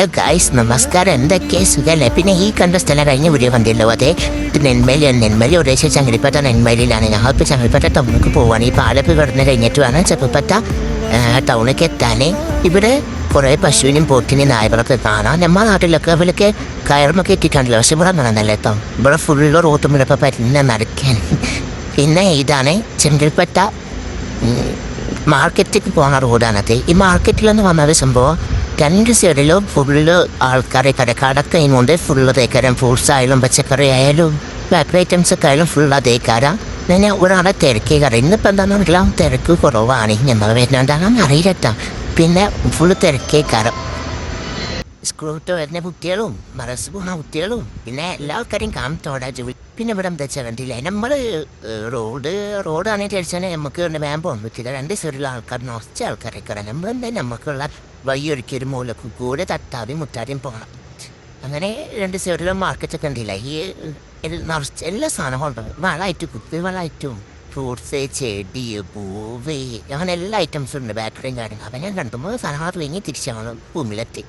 Hello guys, നമസ്കാരം. എന്തൊക്കെ സുഖമല്ലേ? പിന്നെ ഈ കണ്ട സ്ഥലം കഴിഞ്ഞ വീഡിയോ കണ്ടല്ലോ, അതെ. ഇത് നെന്മലി ഒരേശ ചങ്ങരിപ്പറ്റ നെന്മലിയിലാണ്. ഞങ്ങൾ ഇപ്പോൾ ചങ്ങരിപ്പറ്റ ടൗണിലേക്ക് പോവുകയാണ്. ഈ പാലപ്പ് കിടന്ന് കഴിഞ്ഞിട്ട് വേണം ചെറുപ്പറ്റ ടൗണിലേക്ക് എത്താൻ. ഇവിടെ കുറേ പശുവിനും പോത്തിനും നായകളൊക്കെ കാണാം. നമ്മുടെ നാട്ടിലൊക്കെ അവരൊക്കെ കയറുമൊക്കെ എത്തിയിട്ടുണ്ടല്ലോ, പക്ഷെ ഇവിടെ നടന്നല്ലേ എത്താം. ഇവിടെ ഫുള്ള് റോട്ടുമ്പിലൊക്കെ പറ്റുന്ന നടക്കാൻ. പിന്നെ ഇതാണ് ചെങ്കൽപ്പറ്റ മാർക്കറ്റിലേക്ക് പോകുന്ന റോഡാണത്. ഈ മാർക്കറ്റിലെന്ന് പറഞ്ഞത് സംഭവം രണ്ട് സൈഡിലും ഫുള്ള് ആൾക്കാരെ കടക്കാടൊക്കെ ഇങ്ങോട്ട് ഫുള്ള് തേക്കാരം. ഫ്രൂട്ട്സ് ആയാലും പച്ചക്കറി ആയാലും ബേക്കറി ഐറ്റംസ് ഒക്കെ ആയാലും ഫുള്ള് അതേക്കാരം. ഞാൻ ഒരാളെ തിരക്കേക്കാരം. ഇന്നിപ്പോൾ എന്താണെന്ന് തിരക്ക് കുറവാണ്. ഞങ്ങൾ വരുന്നുണ്ടാകാൻ അറിയില്ല. പിന്നെ ഫുള്ള് തിരക്കേക്കാരം. സ്കൂളിട്ട് വരുന്ന കുട്ടികളും മറസ് പോകുന്ന കുട്ടികളും പിന്നെ എല്ലാ ആൾക്കാരെയും കാണത്തോടെ ജോലി. പിന്നെ ഇവിടെ എന്താ വെച്ചാൽ കണ്ടില്ല, നമ്മൾ റോഡാണെങ്കിൽ കഴിച്ചാൽ നമുക്ക് വേഗം പോകാൻ പറ്റില്ല. രണ്ട് സൈഡിലുള്ള ആൾക്കാർ നിറച്ച ആൾക്കാരൊക്കെ നമ്മളെന്താ നമുക്കുള്ള വഴിയൊരുക്കി ഒരു മൂലക്ക് കൂടെ തട്ടാതെയും മുട്ടാതെയും പോകണം. അങ്ങനെ രണ്ട് സൈഡിലും മാർക്കറ്റൊക്കെ ഉണ്ടില്ല. ഈ നിറച്ച് എല്ലാ സാധനങ്ങളും ഉണ്ട്. വളമായിട്ട് കുപ്പിവളമായിട്ടും ഫ്രൂട്ട്സ്, ചെടി, പൂവ്, അങ്ങനെ എല്ലാ ഐറ്റംസും ഉണ്ട്. ബേക്കറിയും കാര്യങ്ങളും. അപ്പം ഞാൻ കണ്ടുമ്പോൾ സാധനങ്ങൾ വാങ്ങി തിരിച്ചാണ് ഭൂമിയിലെത്തി.